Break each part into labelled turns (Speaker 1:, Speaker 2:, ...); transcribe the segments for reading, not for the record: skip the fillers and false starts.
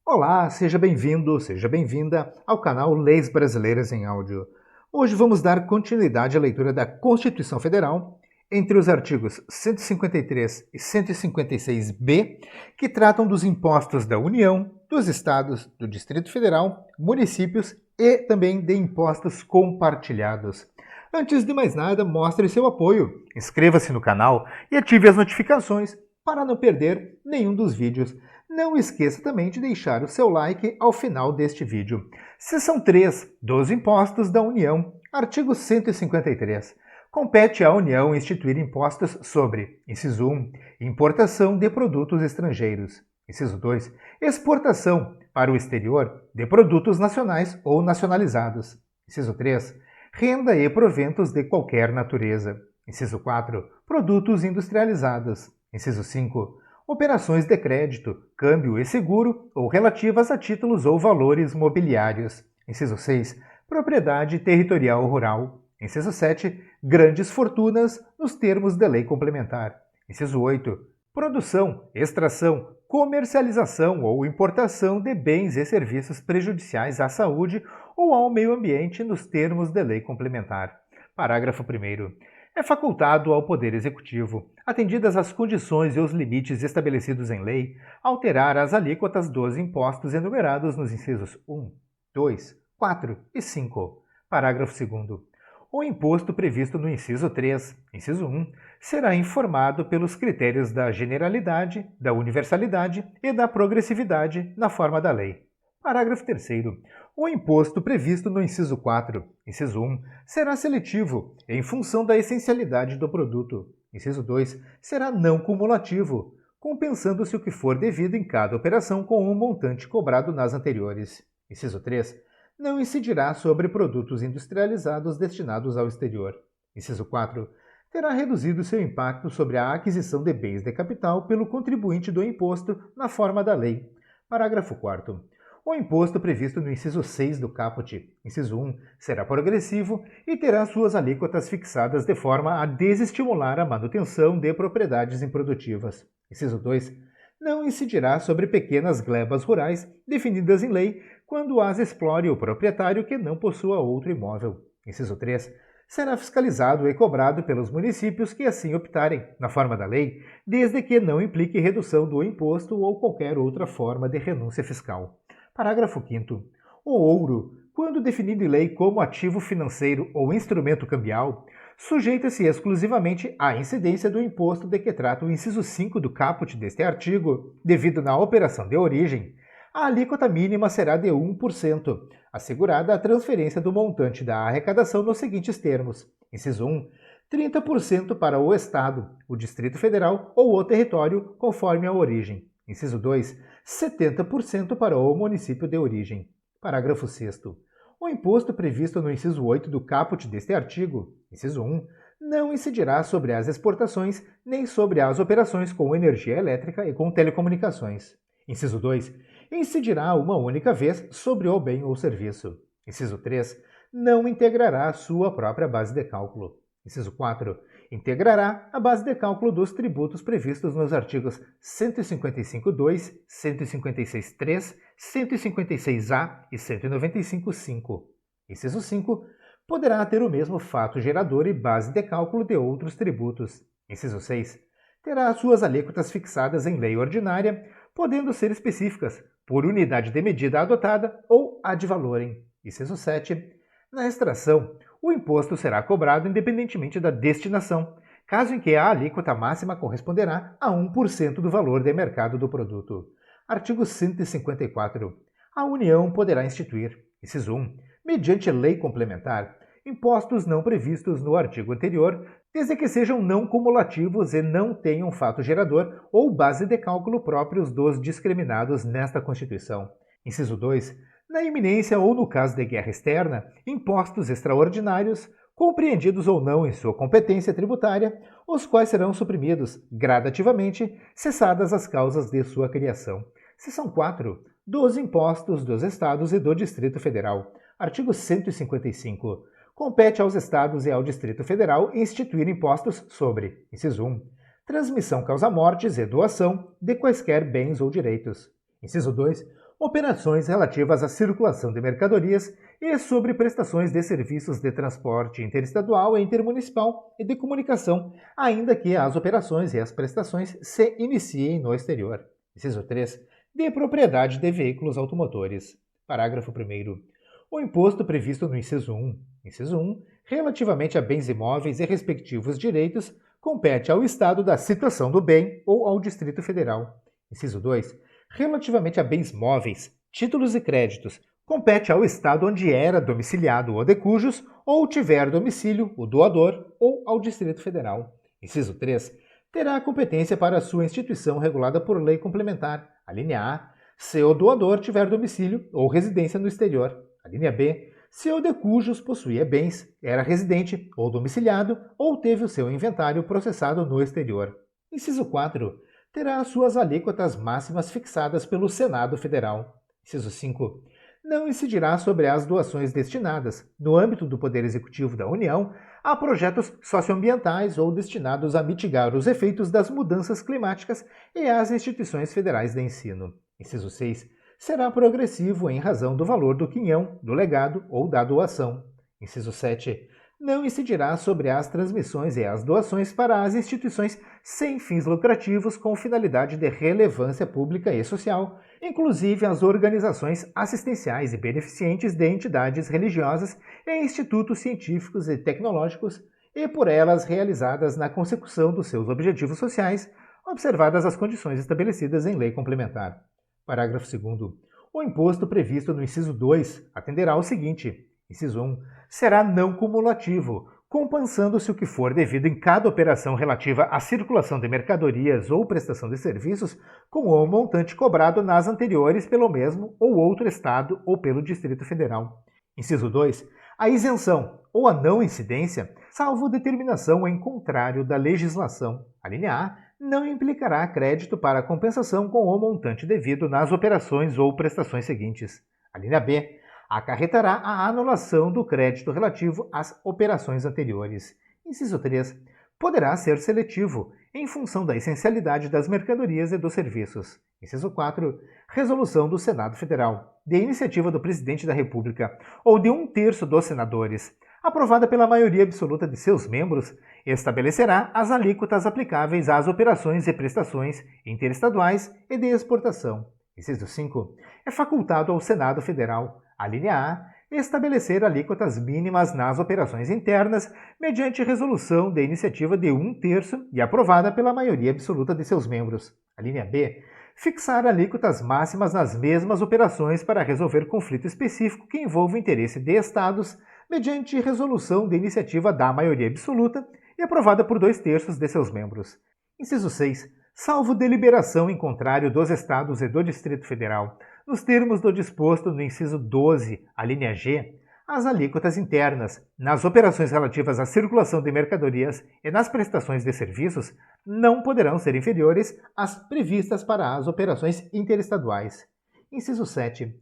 Speaker 1: Olá, seja bem-vindo, seja bem-vinda ao canal Leis Brasileiras em Áudio. Hoje vamos dar continuidade à leitura da Constituição Federal entre os artigos 153 e 156b, que tratam dos impostos da União, dos Estados, do Distrito Federal, municípios e também de impostos compartilhados. Antes de mais nada, mostre seu apoio, inscreva-se no canal e ative as notificações para não perder nenhum dos vídeos. Não esqueça também de deixar o seu like ao final deste vídeo. Seção 3 dos Impostos da União, artigo 153. Compete à União instituir impostos sobre, inciso 1, importação de produtos estrangeiros, inciso 2, exportação para o exterior de produtos nacionais ou nacionalizados, inciso 3, renda e proventos de qualquer natureza, inciso 4, produtos industrializados, inciso 5, operações de crédito, câmbio e seguro ou relativas a títulos ou valores mobiliários. Inciso 6. Propriedade territorial rural. Inciso 7. Grandes fortunas nos termos de lei complementar. Inciso 8. Produção, extração, comercialização ou importação de bens e serviços prejudiciais à saúde ou ao meio ambiente nos termos de lei complementar. Parágrafo 1º. É facultado ao Poder Executivo, atendidas as condições e os limites estabelecidos em lei, alterar as alíquotas dos impostos enumerados nos incisos 1, 2, 4 e 5. Parágrafo 2º. O imposto previsto no inciso 3, inciso 1, será informado pelos critérios da generalidade, da universalidade e da progressividade na forma da lei. Parágrafo 3º. O imposto previsto no inciso 4, inciso 1, será seletivo em função da essencialidade do produto. Inciso 2, será não cumulativo, compensando-se o que for devido em cada operação com o montante cobrado nas anteriores. Inciso 3, não incidirá sobre produtos industrializados destinados ao exterior. Inciso 4, terá reduzido seu impacto sobre a aquisição de bens de capital pelo contribuinte do imposto na forma da lei. Parágrafo 4º. O imposto previsto no inciso 6 do caput, inciso 1, será progressivo e terá suas alíquotas fixadas de forma a desestimular a manutenção de propriedades improdutivas. Inciso 2, não incidirá sobre pequenas glebas rurais definidas em lei quando as explore o proprietário que não possua outro imóvel. Inciso 3, será fiscalizado e cobrado pelos municípios que assim optarem, na forma da lei, desde que não implique redução do imposto ou qualquer outra forma de renúncia fiscal. Parágrafo 5º. O ouro, quando definido em lei como ativo financeiro ou instrumento cambial, sujeita-se exclusivamente à incidência do imposto de que trata o inciso 5 do caput deste artigo, devido na operação de origem. A alíquota mínima será de 1%, assegurada a transferência do montante da arrecadação nos seguintes termos. Inciso 1. 30% para o Estado, o Distrito Federal ou o território, conforme a origem. Inciso 2. 70% para o município de origem. Parágrafo 6º. O imposto previsto no inciso 8 do caput deste artigo, inciso 1, não incidirá sobre as exportações nem sobre as operações com energia elétrica e com telecomunicações. Inciso 2, incidirá uma única vez sobre o bem ou serviço. Inciso 3, não integrará sua própria base de cálculo. Inciso 4, integrará a base de cálculo dos tributos previstos nos artigos 155.2, 156.3, 156-A e 195.5. Inciso 5, poderá ter o mesmo fato gerador e base de cálculo de outros tributos. Inciso 6, terá suas alíquotas fixadas em lei ordinária, podendo ser específicas por unidade de medida adotada ou ad valorem. Inciso 7, na extração, o imposto será cobrado independentemente da destinação, caso em que a alíquota máxima corresponderá a 1% do valor de mercado do produto. Artigo 154. A União poderá instituir, inciso 1, mediante lei complementar, impostos não previstos no artigo anterior, desde que sejam não cumulativos e não tenham fato gerador ou base de cálculo próprios dos discriminados nesta Constituição. Inciso 2. Na iminência ou no caso de guerra externa, impostos extraordinários, compreendidos ou não em sua competência tributária, os quais serão suprimidos gradativamente, cessadas as causas de sua criação. Seção 4. Dos impostos dos Estados e do Distrito Federal. Artigo 155. Compete aos Estados e ao Distrito Federal instituir impostos sobre, inciso 1, transmissão causa-mortes e doação de quaisquer bens ou direitos. Inciso 2. Operações relativas à circulação de mercadorias e sobre prestações de serviços de transporte interestadual e intermunicipal e de comunicação, ainda que as operações e as prestações se iniciem no exterior. Inciso 3. De propriedade de veículos automotores. Parágrafo 1º. O imposto previsto no inciso 1. Inciso 1. Relativamente a bens imóveis e respectivos direitos, compete ao Estado da situação do bem ou ao Distrito Federal. Inciso 2. Relativamente a bens móveis, títulos e créditos, compete ao Estado onde era domiciliado o de cujos ou tiver domicílio o doador ou ao Distrito Federal. Inciso 3. Terá competência para sua instituição regulada por lei complementar. A linha A. Se o doador tiver domicílio ou residência no exterior. A linha B. Se o de cujos possuía bens, era residente ou domiciliado ou teve o seu inventário processado no exterior. Inciso 4. Terá suas alíquotas máximas fixadas pelo Senado Federal. Inciso 5. Não incidirá sobre as doações destinadas, no âmbito do Poder Executivo da União, a projetos socioambientais ou destinados a mitigar os efeitos das mudanças climáticas e às instituições federais de ensino. Inciso 6. Será progressivo em razão do valor do quinhão, do legado ou da doação. Inciso 7. Não incidirá sobre as transmissões e as doações para as instituições sem fins lucrativos com finalidade de relevância pública e social, inclusive as organizações assistenciais e beneficentes de entidades religiosas e institutos científicos e tecnológicos, e por elas realizadas na consecução dos seus objetivos sociais, observadas as condições estabelecidas em lei complementar. Parágrafo 2º. O imposto previsto no inciso 2 atenderá ao seguinte. Inciso 1. Será não cumulativo, compensando-se o que for devido em cada operação relativa à circulação de mercadorias ou prestação de serviços com o montante cobrado nas anteriores pelo mesmo ou outro Estado ou pelo Distrito Federal. Inciso 2. A isenção ou a não incidência, salvo determinação em contrário da legislação. A linha A não implicará crédito para compensação com o montante devido nas operações ou prestações seguintes. A linha B acarretará a anulação do crédito relativo às operações anteriores. Inciso 3. Poderá ser seletivo, em função da essencialidade das mercadorias e dos serviços. Inciso 4. Resolução do Senado Federal, de iniciativa do Presidente da República ou de 1/3 dos senadores, aprovada pela maioria absoluta de seus membros, estabelecerá as alíquotas aplicáveis às operações e prestações interestaduais e de exportação. Inciso 5. É facultado ao Senado Federal, a linha A, estabelecer alíquotas mínimas nas operações internas mediante resolução de iniciativa de 1/3 e aprovada pela maioria absoluta de seus membros. A linha B. Fixar alíquotas máximas nas mesmas operações para resolver conflito específico que envolva interesse de Estados mediante resolução de iniciativa da maioria absoluta e aprovada por 2/3 de seus membros. Inciso 6. Salvo deliberação em contrário dos Estados e do Distrito Federal, nos termos do disposto no inciso 12, a linha G, as alíquotas internas, nas operações relativas à circulação de mercadorias e nas prestações de serviços, não poderão ser inferiores às previstas para as operações interestaduais. Inciso 7.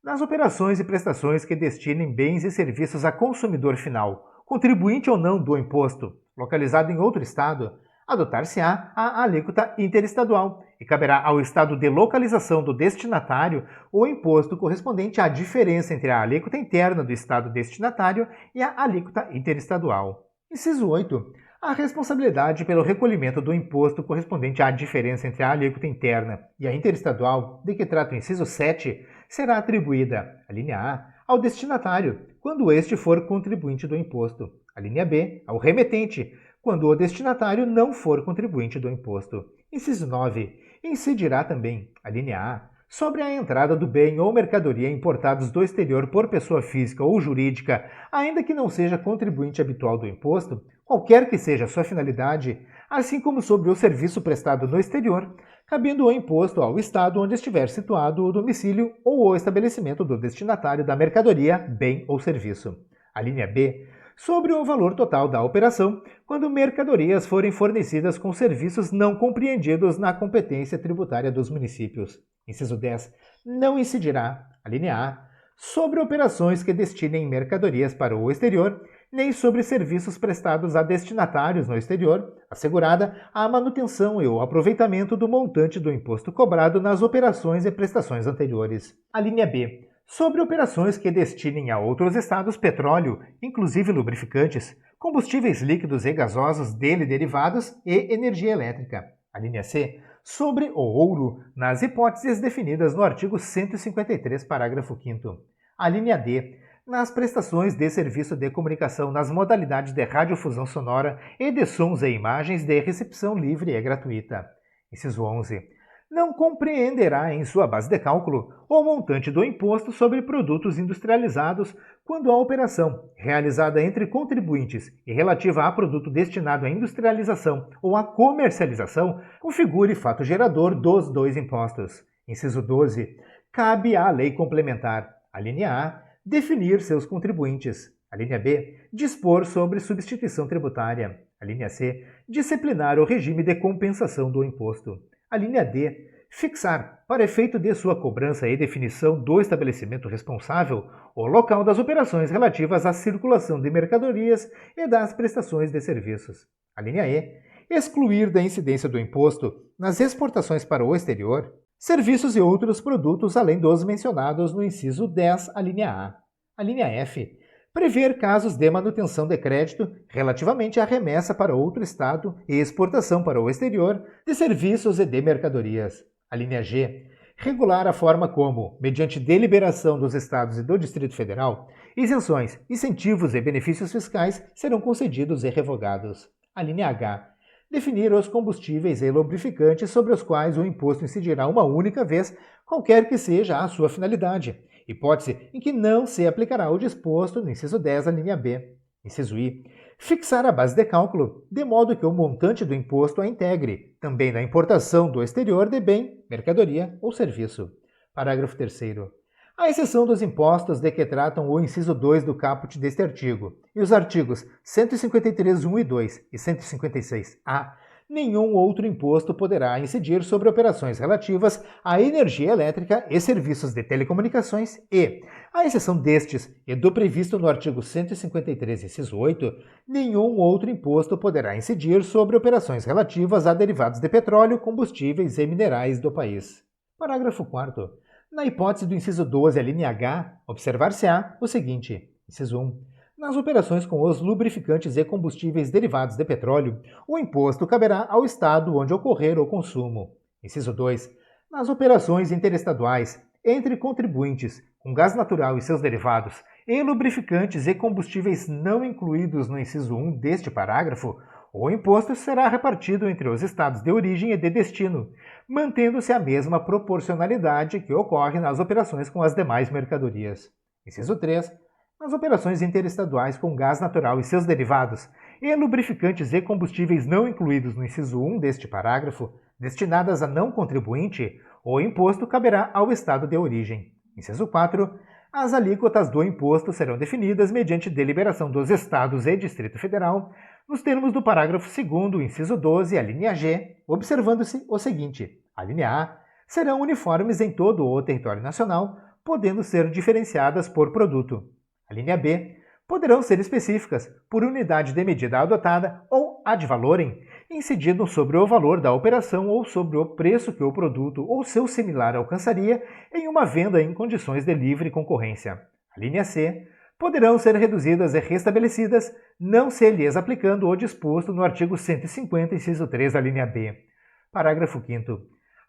Speaker 1: Nas operações e prestações que destinem bens e serviços a consumidor final, contribuinte ou não do imposto, localizado em outro Estado, adotar-se-á a alíquota interestadual e caberá ao Estado de localização do destinatário o imposto correspondente à diferença entre a alíquota interna do Estado destinatário e a alíquota interestadual. Inciso 8. A responsabilidade pelo recolhimento do imposto correspondente à diferença entre a alíquota interna e a interestadual, de que trata o inciso 7, será atribuída, a linha A, ao destinatário, quando este for contribuinte do imposto, a linha B, ao remetente, quando o destinatário não for contribuinte do imposto. Inciso 9. Incidirá também, a linha A, sobre a entrada do bem ou mercadoria importados do exterior por pessoa física ou jurídica, ainda que não seja contribuinte habitual do imposto, qualquer que seja a sua finalidade, assim como sobre o serviço prestado no exterior, cabendo o imposto ao Estado onde estiver situado o domicílio ou o estabelecimento do destinatário da mercadoria, bem ou serviço. A linha B, sobre o valor total da operação, quando mercadorias forem fornecidas com serviços não compreendidos na competência tributária dos municípios. Inciso 10. Não incidirá, a linha A, sobre operações que destinem mercadorias para o exterior, nem sobre serviços prestados a destinatários no exterior, assegurada a manutenção e o aproveitamento do montante do imposto cobrado nas operações e prestações anteriores. A linha B. Sobre operações que destinem a outros estados petróleo, inclusive lubrificantes, combustíveis líquidos e gasosos dele derivados e energia elétrica. A linha C. Sobre o ouro, nas hipóteses definidas no artigo 153, parágrafo 5º. A linha D. Nas prestações de serviço de comunicação nas modalidades de radiodifusão sonora e de sons e imagens de recepção livre e gratuita. Inciso 11. Não compreenderá em sua base de cálculo o montante do imposto sobre produtos industrializados quando a operação, realizada entre contribuintes e relativa a produto destinado à industrialização ou à comercialização, configure fato gerador dos dois impostos. Inciso 12. Cabe à lei complementar, a linha A, definir seus contribuintes. A linha B, dispor sobre substituição tributária. A linha C, disciplinar o regime de compensação do imposto. A linha D, fixar, para efeito de sua cobrança e definição do estabelecimento responsável, o local das operações relativas à circulação de mercadorias e das prestações de serviços. A linha E, excluir da incidência do imposto, nas exportações para o exterior, serviços e outros produtos além dos mencionados no inciso 10, a linha A. A linha F. Prever casos de manutenção de crédito relativamente à remessa para outro estado e exportação para o exterior de serviços e de mercadorias. A linha G. Regular a forma como, mediante deliberação dos estados e do Distrito Federal, isenções, incentivos e benefícios fiscais serão concedidos e revogados. A linha H. Definir os combustíveis e lubrificantes sobre os quais o imposto incidirá uma única vez, qualquer que seja a sua finalidade, hipótese em que não se aplicará o disposto no inciso 10, a linha B. Inciso I. Fixar a base de cálculo, de modo que o montante do imposto a integre, também na importação do exterior de bem, mercadoria ou serviço. Parágrafo 3º. À exceção dos impostos de que tratam o inciso 2 do caput deste artigo e os artigos 153.1 e 2 e 156-A, nenhum outro imposto poderá incidir sobre operações relativas à energia elétrica e serviços de telecomunicações e, à exceção destes e do previsto no artigo 153, inciso 8, nenhum outro imposto poderá incidir sobre operações relativas a derivados de petróleo, combustíveis e minerais do país. Parágrafo 4º. Na hipótese do inciso 12, a linha H, observar-se-á o seguinte. Inciso 1. Nas operações com os lubrificantes e combustíveis derivados de petróleo, o imposto caberá ao Estado onde ocorrer o consumo. Inciso 2. Nas operações interestaduais, entre contribuintes, com gás natural e seus derivados, e lubrificantes e combustíveis não incluídos no inciso 1 deste parágrafo, o imposto será repartido entre os estados de origem e de destino, mantendo-se a mesma proporcionalidade que ocorre nas operações com as demais mercadorias. Inciso 3. Nas operações interestaduais com gás natural e seus derivados, e lubrificantes e combustíveis não incluídos no inciso 1 deste parágrafo, destinadas a não contribuinte, o imposto caberá ao estado de origem. Inciso 4. As alíquotas do imposto serão definidas mediante deliberação dos Estados e Distrito Federal, nos termos do parágrafo 2º, inciso 12, a linha G, observando-se o seguinte. A linha A serão uniformes em todo o território nacional, podendo ser diferenciadas por produto. A linha B poderão ser específicas por unidade de medida adotada ou ad valorem, incidindo sobre o valor da operação ou sobre o preço que o produto ou seu similar alcançaria em uma venda em condições de livre concorrência. A linha C poderão ser reduzidas e restabelecidas, não se lhes aplicando o disposto no artigo 150, inciso 3, da linha B. Parágrafo 5º.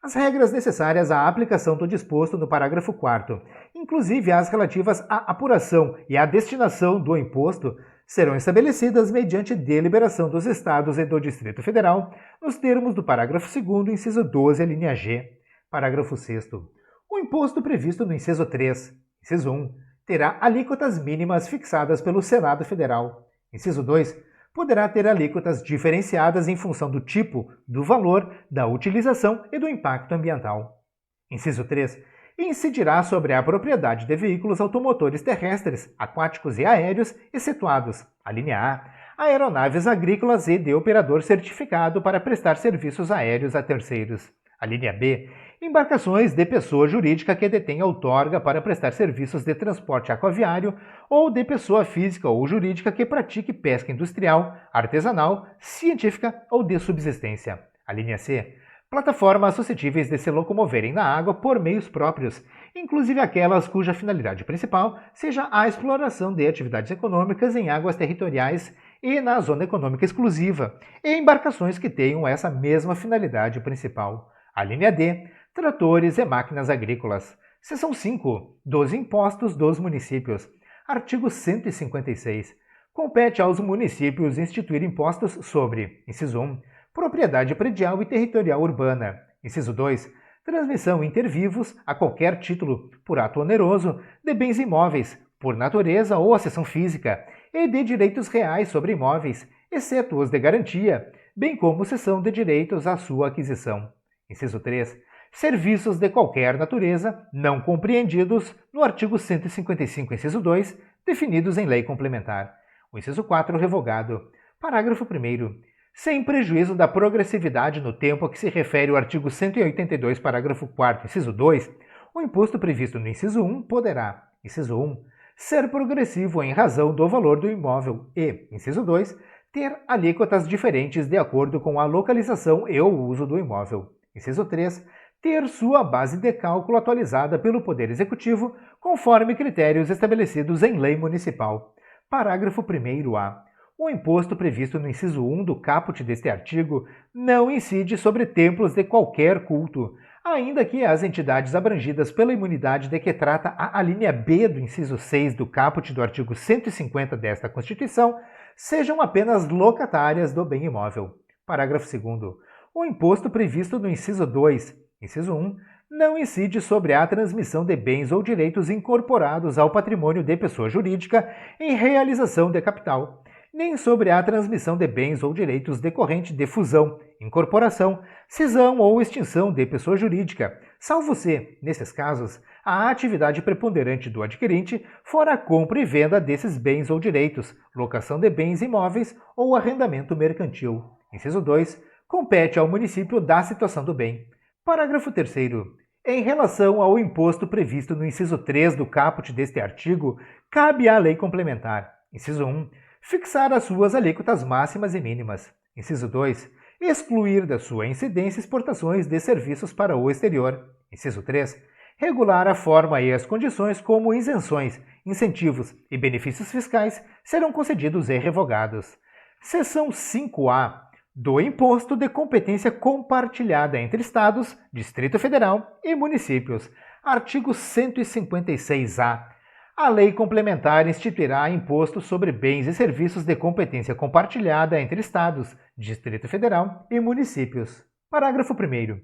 Speaker 1: As regras necessárias à aplicação do disposto no parágrafo 4º, inclusive as relativas à apuração e à destinação do imposto, serão estabelecidas mediante deliberação dos Estados e do Distrito Federal, nos termos do parágrafo 2º, inciso 12, a linha G. Parágrafo 6º. O imposto previsto no inciso 3, inciso 1, terá alíquotas mínimas fixadas pelo Senado Federal. Inciso 2, poderá ter alíquotas diferenciadas em função do tipo, do valor, da utilização e do impacto ambiental. Inciso 3, incidirá sobre a propriedade de automotores terrestres, aquáticos e aéreos, excetuados, a linha A, aeronaves agrícolas e de operador certificado para prestar serviços aéreos a terceiros. A linha B embarcações de pessoa jurídica que detenha outorga para prestar serviços de transporte aquaviário ou de pessoa física ou jurídica que pratique pesca industrial, artesanal, científica ou de subsistência. A linha C. Plataformas suscetíveis de se locomoverem na água por meios próprios, inclusive aquelas cuja finalidade principal seja a exploração de atividades econômicas em águas territoriais e na zona econômica exclusiva, e embarcações que tenham essa mesma finalidade principal. A linha D. Tratores e máquinas agrícolas. Seção 5. Dos impostos dos municípios. Artigo 156. Compete aos municípios instituir impostos sobre, inciso 1, propriedade predial e territorial urbana. Inciso 2, transmissão inter vivos, a qualquer título, por ato oneroso, de bens imóveis, por natureza ou acessão física, e de direitos reais sobre imóveis, exceto os de garantia, bem como cessão de direitos à sua aquisição. Inciso 3, serviços de qualquer natureza, não compreendidos no artigo 155, inciso 2, definidos em lei complementar. O inciso 4, revogado. Parágrafo 1º. Sem prejuízo da progressividade no tempo a que se refere o artigo 182, parágrafo 4º, inciso 2, o imposto previsto no inciso 1 poderá, inciso 1, ser progressivo em razão do valor do imóvel e, inciso 2, ter alíquotas diferentes de acordo com a localização e o uso do imóvel. Inciso 3, ter sua base de cálculo atualizada pelo Poder Executivo conforme critérios estabelecidos em lei municipal. Parágrafo 1º-A. O imposto previsto no inciso 1 do caput deste artigo não incide sobre templos de qualquer culto, ainda que as entidades abrangidas pela imunidade de que trata a alínea B do inciso 6 do caput do artigo 150 desta Constituição sejam apenas locatárias do bem imóvel. Parágrafo 2º. O imposto previsto no inciso 2, inciso 1, não incide sobre a transmissão de bens ou direitos incorporados ao patrimônio de pessoa jurídica em realização de capital, nem sobre a transmissão de bens ou direitos decorrente de fusão, incorporação, cisão ou extinção de pessoa jurídica, salvo se, nesses casos, a atividade preponderante do adquirente for a compra e venda desses bens ou direitos, locação de bens imóveis ou arrendamento mercantil. Inciso 2. Compete ao município da situação do bem. Parágrafo 3º. Em relação ao imposto previsto no inciso 3 do caput deste artigo, cabe à lei complementar. Inciso 1. Fixar as suas alíquotas máximas e mínimas. Inciso 2. Excluir da sua incidência exportações de serviços para o exterior. Inciso 3. Regular a forma e as condições como isenções, incentivos e benefícios fiscais serão concedidos e revogados. Seção 5A. Do imposto de competência compartilhada entre Estados, Distrito Federal e municípios. Artigo 156-A. A lei complementar instituirá imposto sobre bens e serviços de competência compartilhada entre Estados, Distrito Federal e municípios. Parágrafo 1º.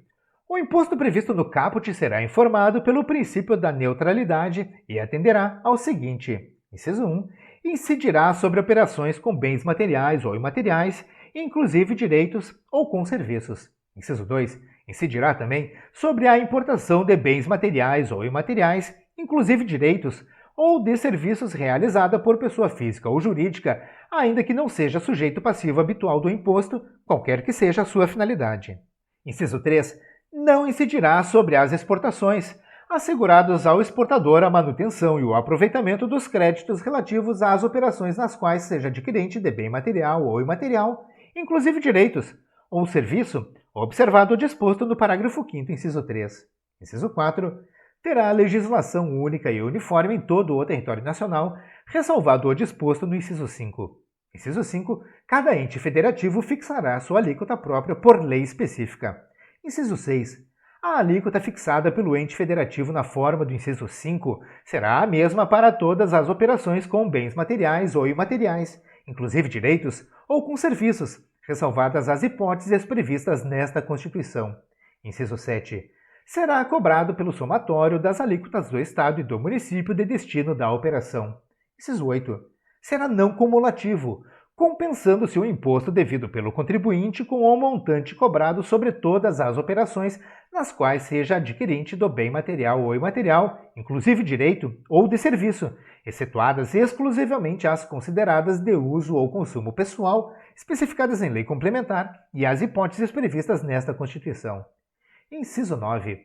Speaker 1: O imposto previsto no caput será informado pelo princípio da neutralidade e atenderá ao seguinte. Inciso 1. Incidirá sobre operações com bens materiais ou imateriais, inclusive direitos ou com serviços. Inciso 2. Incidirá também sobre a importação de bens materiais ou imateriais, inclusive direitos, ou de serviços realizada por pessoa física ou jurídica, ainda que não seja sujeito passivo habitual do imposto, qualquer que seja a sua finalidade. Inciso 3. Não incidirá sobre as exportações, assegurados ao exportador a manutenção e o aproveitamento dos créditos relativos às operações nas quais seja adquirente de bem material ou imaterial, inclusive direitos, ou serviço, observado o disposto no parágrafo 5º, inciso 3. Inciso 4. Terá legislação única e uniforme em todo o território nacional, ressalvado o disposto no inciso 5. Inciso 5. Cada ente federativo fixará sua alíquota própria por lei específica. Inciso 6. A alíquota fixada pelo ente federativo na forma do inciso 5 será a mesma para todas as operações com bens materiais ou imateriais, inclusive direitos, ou com serviços, ressalvadas as hipóteses previstas nesta Constituição. Inciso 7. Será cobrado pelo somatório das alíquotas do Estado e do município de destino da operação. Inciso 8. Será não cumulativo, compensando-se o imposto devido pelo contribuinte com o montante cobrado sobre todas as operações nas quais seja adquirente do bem material ou imaterial, inclusive direito ou de serviço, excetuadas exclusivamente as consideradas de uso ou consumo pessoal, especificadas em lei complementar, e as hipóteses previstas nesta Constituição. Inciso 9.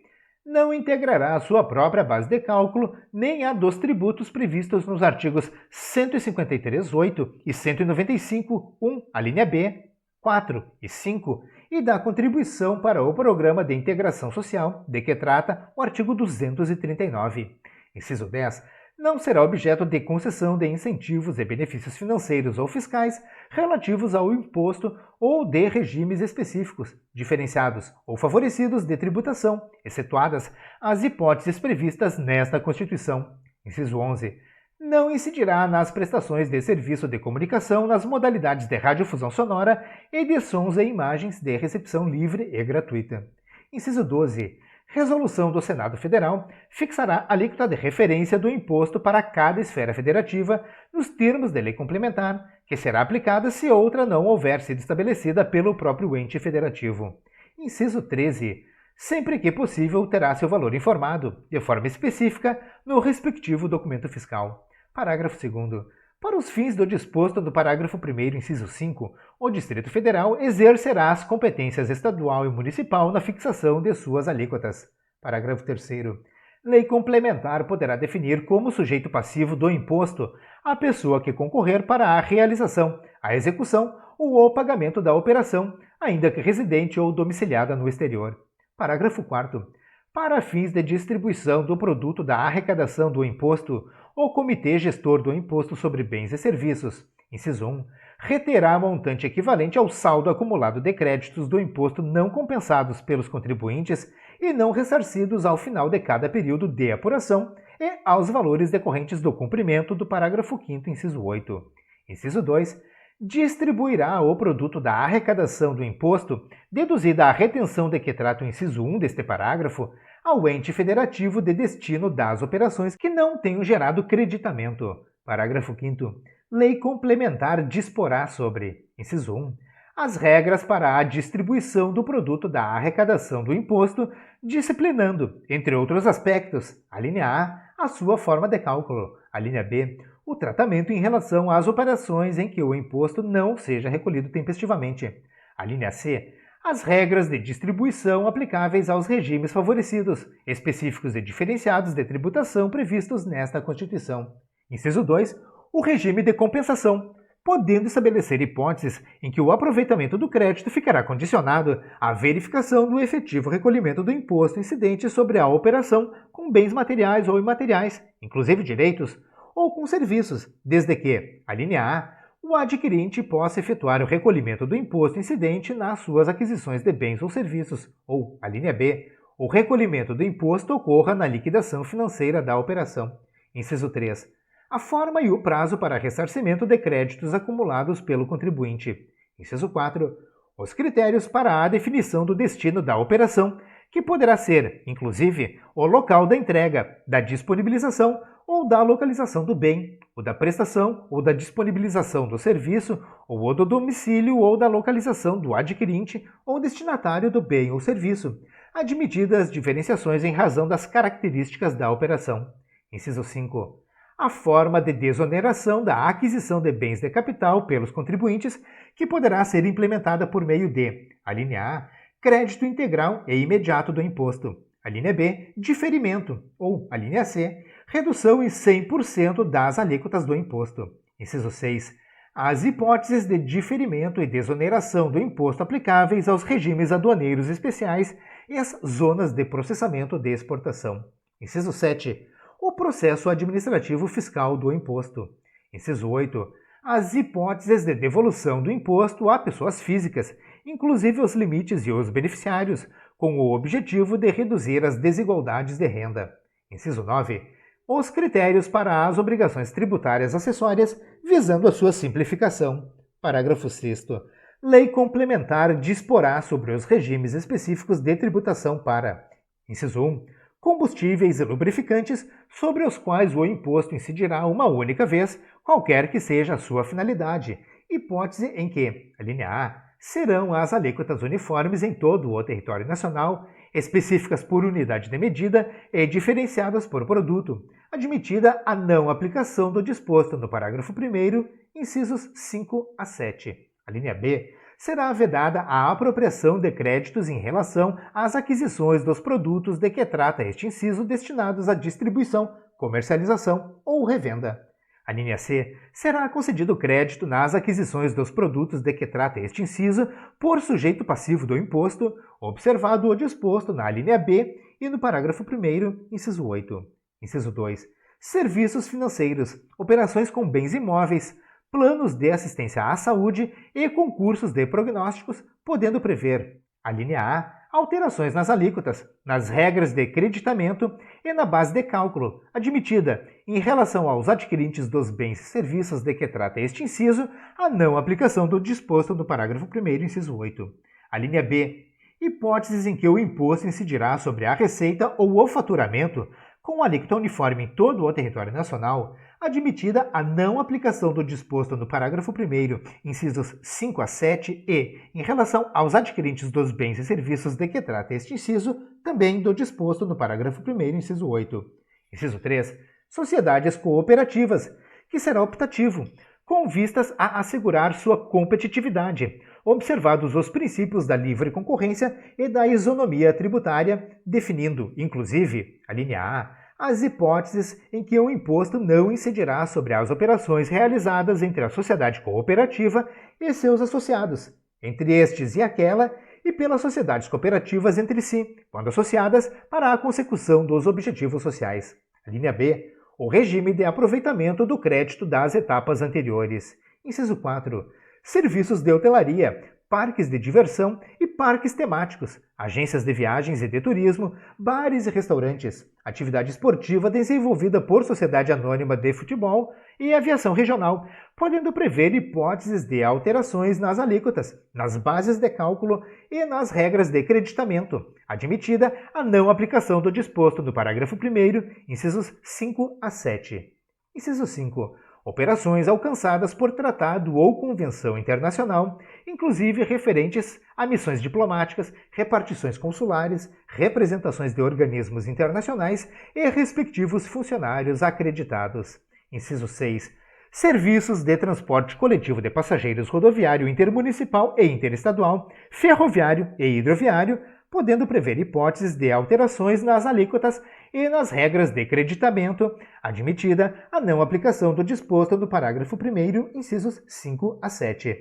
Speaker 1: não integrará a sua própria base de cálculo nem a dos tributos previstos nos artigos 153.8 e 195.1, a linha B, 4 e 5, e da contribuição para o Programa de Integração Social, de que trata o artigo 239. Inciso 10. Não será objeto de concessão de incentivos e benefícios financeiros ou fiscais relativos ao imposto ou de regimes específicos, diferenciados ou favorecidos de tributação, excetuadas as hipóteses previstas nesta Constituição. Inciso 11. Não incidirá nas prestações de serviço de comunicação nas modalidades de radiodifusão sonora e de sons e imagens de recepção livre e gratuita. Inciso 12. Resolução do Senado Federal fixará a alíquota de referência do imposto para cada esfera federativa nos termos de lei complementar, que será aplicada se outra não houver sido estabelecida pelo próprio ente federativo. Inciso 13. Sempre que possível, terá seu valor informado, de forma específica, no respectivo documento fiscal. Parágrafo 2º. Para os fins do disposto do parágrafo 1º, inciso 5, o Distrito Federal exercerá as competências estadual e municipal na fixação de suas alíquotas. Parágrafo 3º. Lei complementar poderá definir como sujeito passivo do imposto a pessoa que concorrer para a realização, a execução ou o pagamento da operação, ainda que residente ou domiciliada no exterior. Parágrafo 4º. Para fins de distribuição do produto da arrecadação do imposto, o Comitê Gestor do Imposto sobre Bens e Serviços, inciso 1, reterá montante equivalente ao saldo acumulado de créditos do imposto não compensados pelos contribuintes e não ressarcidos ao final de cada período de apuração e aos valores decorrentes do cumprimento do parágrafo 5º, inciso 8. Inciso 2, distribuirá o produto da arrecadação do imposto, deduzida a retenção de que trata o inciso 1 deste parágrafo, ao ente federativo de destino das operações que não tenham gerado creditamento. Parágrafo 5º. Lei complementar disporá sobre, inciso 1, as regras para a distribuição do produto da arrecadação do imposto, disciplinando, entre outros aspectos, a linha A sua forma de cálculo, a linha B, o tratamento em relação às operações em que o imposto não seja recolhido tempestivamente, a linha C, as regras de distribuição aplicáveis aos regimes favorecidos, específicos e diferenciados de tributação previstos nesta Constituição. Inciso 2. O regime de compensação, podendo estabelecer hipóteses em que o aproveitamento do crédito ficará condicionado à verificação do efetivo recolhimento do imposto incidente sobre a operação com bens materiais ou imateriais, inclusive direitos, ou com serviços, desde que, a linha A, o adquirente possa efetuar o recolhimento do imposto incidente nas suas aquisições de bens ou serviços, ou, a linha B, o recolhimento do imposto ocorra na liquidação financeira da operação. Inciso 3. A forma e o prazo para ressarcimento de créditos acumulados pelo contribuinte. Inciso 4. Os critérios para a definição do destino da operação, que poderá ser, inclusive, o local da entrega, da disponibilização ou da localização do bem, ou da prestação ou da disponibilização do serviço, ou o do domicílio ou da localização do adquirente ou destinatário do bem ou serviço, admitidas diferenciações em razão das características da operação. Inciso 5. A forma de desoneração da aquisição de bens de capital pelos contribuintes, que poderá ser implementada por meio de, a linha A, crédito integral e imediato do imposto, a linha B, diferimento, ou, a linha C, redução em 100% das alíquotas do imposto. Inciso 6. As hipóteses de diferimento e desoneração do imposto aplicáveis aos regimes aduaneiros especiais e às zonas de processamento de exportação. Inciso 7. O processo administrativo fiscal do imposto. Inciso 8. As hipóteses de devolução do imposto a pessoas físicas, inclusive os limites e os beneficiários, com o objetivo de reduzir as desigualdades de renda. Inciso 9. Os critérios para as obrigações tributárias acessórias, visando a sua simplificação. Parágrafo 6º. Lei complementar disporá sobre os regimes específicos de tributação para, inciso 1, combustíveis e lubrificantes sobre os quais o imposto incidirá uma única vez, qualquer que seja a sua finalidade, hipótese em que, a linha A, serão as alíquotas uniformes em todo o território nacional, específicas por unidade de medida e diferenciadas por produto, admitida a não aplicação do disposto no parágrafo 1º, incisos 5 a 7. A linha B será vedada a apropriação de créditos em relação às aquisições dos produtos de que trata este inciso destinados à distribuição, comercialização ou revenda. A linha C será concedido crédito nas aquisições dos produtos de que trata este inciso por sujeito passivo do imposto, observado o disposto na linha B e no parágrafo 1º, inciso 8. Inciso 2. Serviços financeiros, operações com bens imóveis, planos de assistência à saúde e concursos de prognósticos, podendo prever, a linha A, alterações nas alíquotas, nas regras de creditamento e na base de cálculo, admitida, em relação aos adquirentes dos bens e serviços de que trata este inciso, a não aplicação do disposto no parágrafo 1º, inciso 8. A linha B, hipóteses em que o imposto incidirá sobre a receita ou o faturamento, com alíquota uniforme em todo o território nacional, admitida a não aplicação do disposto no parágrafo 1º, incisos 5 a 7 e, em relação aos adquirentes dos bens e serviços de que trata este inciso, também do disposto no parágrafo 1º, inciso 8. Inciso 3. Sociedades cooperativas, que será optativo, com vistas a assegurar sua competitividade, observados os princípios da livre concorrência e da isonomia tributária, definindo, inclusive, a linha A, as hipóteses em que o imposto não incidirá sobre as operações realizadas entre a sociedade cooperativa e seus associados, entre estes e aquela, e pelas sociedades cooperativas entre si, quando associadas para a consecução dos objetivos sociais. A linha B, o regime de aproveitamento do crédito das etapas anteriores. Inciso 4. Serviços de hotelaria, parques de diversão e parques temáticos, agências de viagens e de turismo, bares e restaurantes, atividade esportiva desenvolvida por sociedade anônima de futebol e aviação regional, podendo prever hipóteses de alterações nas alíquotas, nas bases de cálculo e nas regras de creditamento, admitida a não aplicação do disposto no parágrafo 1º, incisos 5 a 7. Inciso 5. Operações alcançadas por tratado ou convenção internacional, inclusive referentes a missões diplomáticas, repartições consulares, representações de organismos internacionais e respectivos funcionários acreditados. Inciso 6. Serviços de transporte coletivo de passageiros rodoviário intermunicipal e interestadual, ferroviário e hidroviário, podendo prever hipóteses de alterações nas alíquotas e nas regras de creditamento, admitida a não aplicação do disposto no parágrafo 1º, incisos 5 a 7.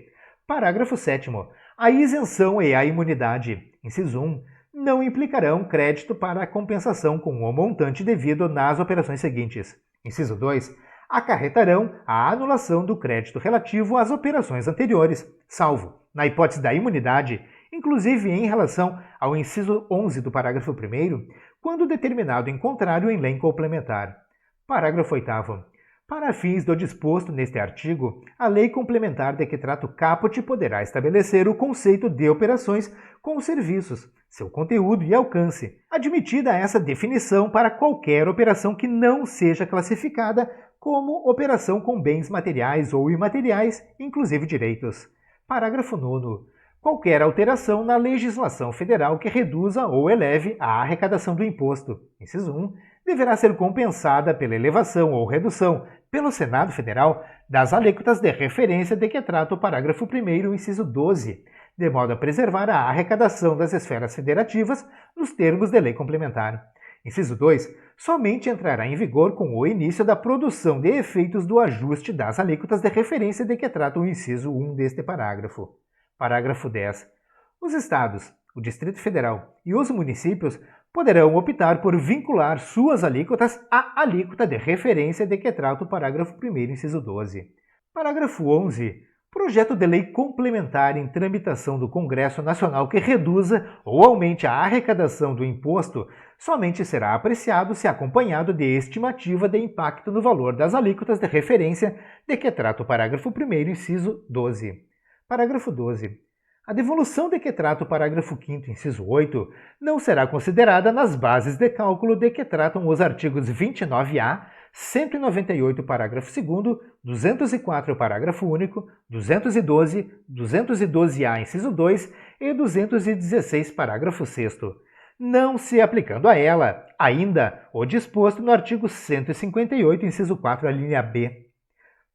Speaker 1: Parágrafo 7º. A isenção e a imunidade, inciso 1, não implicarão crédito para a compensação com o montante devido nas operações seguintes. Inciso 2, acarretarão a anulação do crédito relativo às operações anteriores, salvo, na hipótese da imunidade, inclusive em relação ao inciso 11 do parágrafo 1º, quando determinado em contrário em lei complementar. Parágrafo 8º. Para fins do disposto neste artigo, a lei complementar de que trata o caput poderá estabelecer o conceito de operações com serviços, seu conteúdo e alcance, admitida essa definição para qualquer operação que não seja classificada como operação com bens materiais ou imateriais, inclusive direitos. Parágrafo 9º. Qualquer alteração na legislação federal que reduza ou eleve a arrecadação do imposto, inciso 1, deverá ser compensada pela elevação ou redução, pelo Senado Federal, das alíquotas de referência de que trata o parágrafo 1º, inciso 12, de modo a preservar a arrecadação das esferas federativas nos termos de lei complementar. Inciso 2, somente entrará em vigor com o início da produção de efeitos do ajuste das alíquotas de referência de que trata o inciso 1 deste parágrafo. Parágrafo 10. Os Estados, o Distrito Federal e os municípios poderão optar por vincular suas alíquotas à alíquota de referência de que trata o parágrafo 1º, inciso 12. Parágrafo 11. Projeto de lei complementar em tramitação do Congresso Nacional que reduza ou aumente a arrecadação do imposto somente será apreciado se acompanhado de estimativa de impacto no valor das alíquotas de referência de que trata o parágrafo 1º, inciso 12. Parágrafo 12. A devolução de que trata o parágrafo 5º, inciso 8, não será considerada nas bases de cálculo de que tratam os artigos 29A, 198, parágrafo 2º, 204, parágrafo único, 212, 212A, inciso 2 e 216, parágrafo 6º, não se aplicando a ela, ainda, o disposto no artigo 158, inciso 4, a linha B.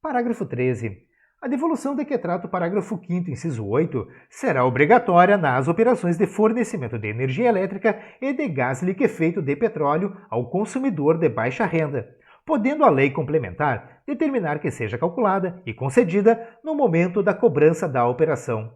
Speaker 1: Parágrafo 13. A devolução de Quetrato, parágrafo 5º, inciso 8, será obrigatória nas operações de fornecimento de energia elétrica e de gás liquefeito de petróleo ao consumidor de baixa renda, podendo a lei complementar determinar que seja calculada e concedida no momento da cobrança da operação.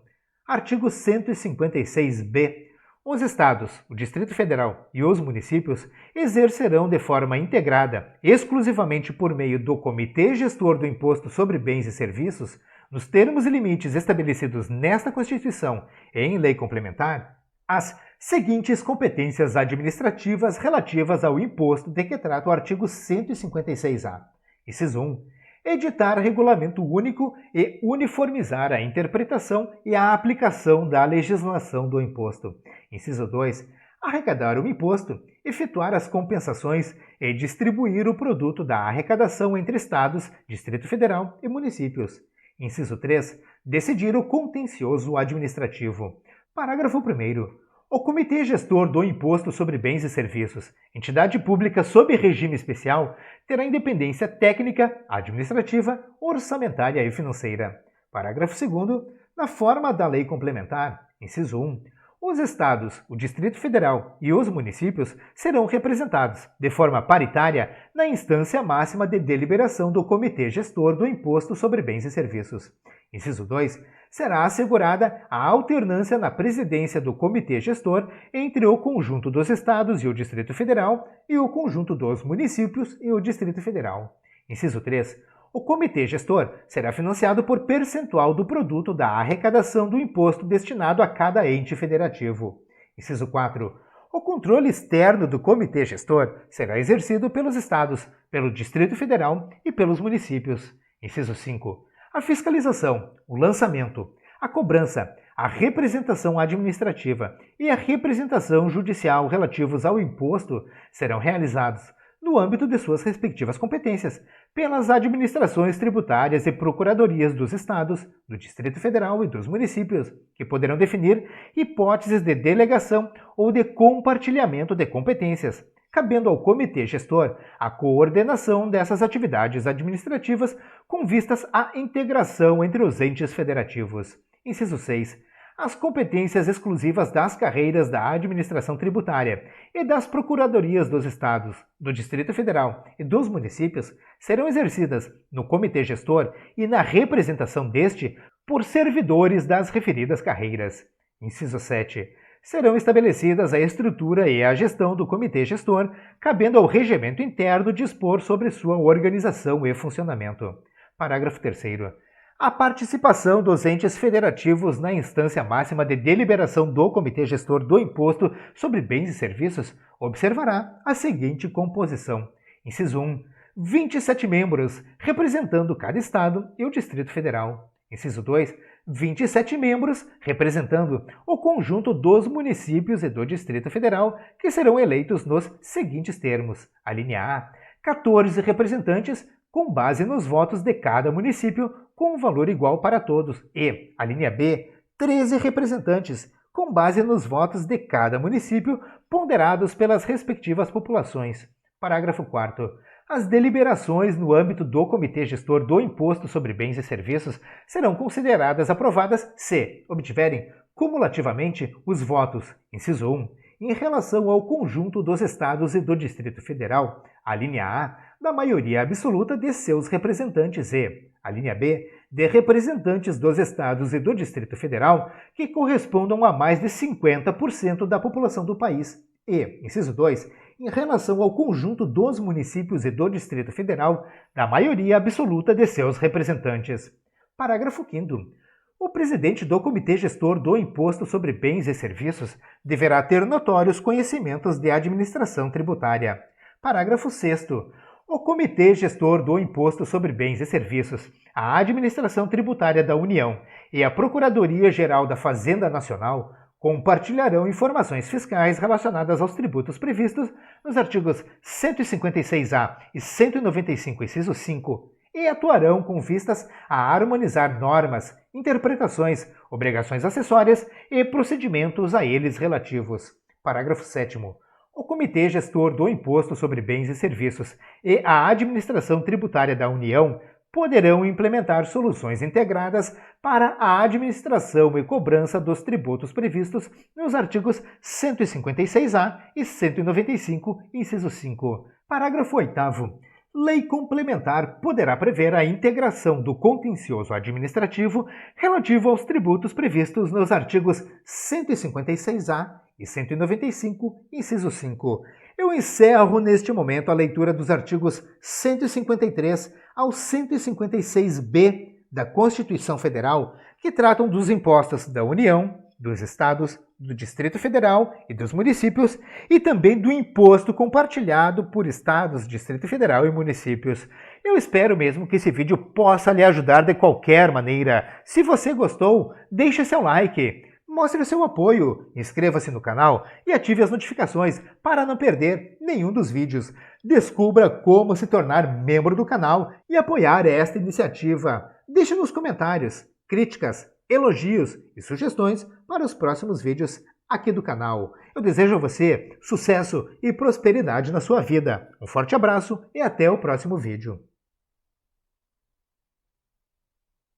Speaker 1: Artigo 156b. Os Estados, o Distrito Federal e os municípios exercerão de forma integrada, exclusivamente por meio do Comitê Gestor do Imposto sobre Bens e Serviços, nos termos e limites estabelecidos nesta Constituição e em lei complementar, as seguintes competências administrativas relativas ao imposto de que trata o artigo 156-A. Inciso 1. Editar regulamento único e uniformizar a interpretação e a aplicação da legislação do imposto. Inciso 2. Arrecadar o imposto, efetuar as compensações e distribuir o produto da arrecadação entre Estados, Distrito Federal e municípios. Inciso 3. Decidir o contencioso administrativo. Parágrafo 1º. O Comitê Gestor do Imposto sobre Bens e Serviços, entidade pública sob regime especial, terá independência técnica, administrativa, orçamentária e financeira. Parágrafo 2º. Na forma da lei complementar, inciso 1, os Estados, o Distrito Federal e os municípios serão representados, de forma paritária, na instância máxima de deliberação do Comitê Gestor do Imposto sobre Bens e Serviços. Inciso 2. Será assegurada a alternância na presidência do Comitê Gestor entre o conjunto dos Estados e o Distrito Federal e o conjunto dos municípios e o Distrito Federal. Inciso 3. O Comitê Gestor será financiado por percentual do produto da arrecadação do imposto destinado a cada ente federativo. Inciso 4. O controle externo do Comitê Gestor será exercido pelos Estados, pelo Distrito Federal e pelos municípios. Inciso 5. A fiscalização, o lançamento, a cobrança, a representação administrativa e a representação judicial relativos ao imposto serão realizados, no âmbito de suas respectivas competências, pelas administrações tributárias e procuradorias dos Estados, do Distrito Federal e dos municípios, que poderão definir hipóteses de delegação ou de compartilhamento de competências, cabendo ao Comitê Gestor a coordenação dessas atividades administrativas com vistas à integração entre os entes federativos. Inciso 6. As competências exclusivas das carreiras da administração tributária e das procuradorias dos Estados, do Distrito Federal e dos municípios serão exercidas no Comitê Gestor e na representação deste por servidores das referidas carreiras. Inciso 7. Serão estabelecidas a estrutura e a gestão do Comitê Gestor, cabendo ao regimento interno dispor sobre sua organização e funcionamento. Parágrafo 3º. A participação dos entes federativos na instância máxima de deliberação do Comitê Gestor do Imposto sobre Bens e Serviços observará a seguinte composição. Inciso 1. 27 membros, representando cada Estado e o Distrito Federal. Inciso 2. 27 membros, representando o conjunto dos municípios e do Distrito Federal, que serão eleitos nos seguintes termos. A linha A. 14 representantes, com base nos votos de cada município, com valor igual para todos. E, a linha B. 13 representantes, com base nos votos de cada município, ponderados pelas respectivas populações. Parágrafo 4º. As deliberações no âmbito do Comitê Gestor do Imposto sobre Bens e Serviços serão consideradas aprovadas se obtiverem cumulativamente os votos, inciso 1, em relação ao conjunto dos Estados e do Distrito Federal, a linha A, da maioria absoluta de seus representantes e, a linha B, de representantes dos Estados e do Distrito Federal que correspondam a mais de 50% da população do país. E, inciso 2, em relação ao conjunto dos municípios e do Distrito Federal, da maioria absoluta de seus representantes. Parágrafo 5º. O presidente do Comitê Gestor do Imposto sobre Bens e Serviços deverá ter notórios conhecimentos de administração tributária. Parágrafo 6º. O Comitê Gestor do Imposto sobre Bens e Serviços, a Administração Tributária da União e a Procuradoria-Geral da Fazenda Nacional compartilharão informações fiscais relacionadas aos tributos previstos nos artigos 156-A e 195, inciso 5, e atuarão com vistas a harmonizar normas, interpretações, obrigações acessórias e procedimentos a eles relativos. Parágrafo 7º. O Comitê Gestor do Imposto sobre Bens e Serviços e a Administração Tributária da União poderão implementar soluções integradas para a administração e cobrança dos tributos previstos nos artigos 156-A e 195, inciso 5. Parágrafo 8º. Lei complementar poderá prever a integração do contencioso administrativo relativo aos tributos previstos nos artigos 156-A e 195, inciso 5. Eu encerro neste momento a leitura dos artigos 153 ao 156b da Constituição Federal, que tratam dos impostos da União, dos Estados, do Distrito Federal e dos municípios, e também do imposto compartilhado por Estados, Distrito Federal e municípios. Eu espero mesmo que esse vídeo possa lhe ajudar de qualquer maneira. Se você gostou, deixe seu like, mostre seu apoio, inscreva-se no canal e ative as notificações para não perder nenhum dos vídeos. Descubra como se tornar membro do canal e apoiar esta iniciativa. Deixe nos comentários críticas, elogios e sugestões para os próximos vídeos aqui do canal. Eu desejo a você sucesso e prosperidade na sua vida. Um forte abraço e até o próximo vídeo.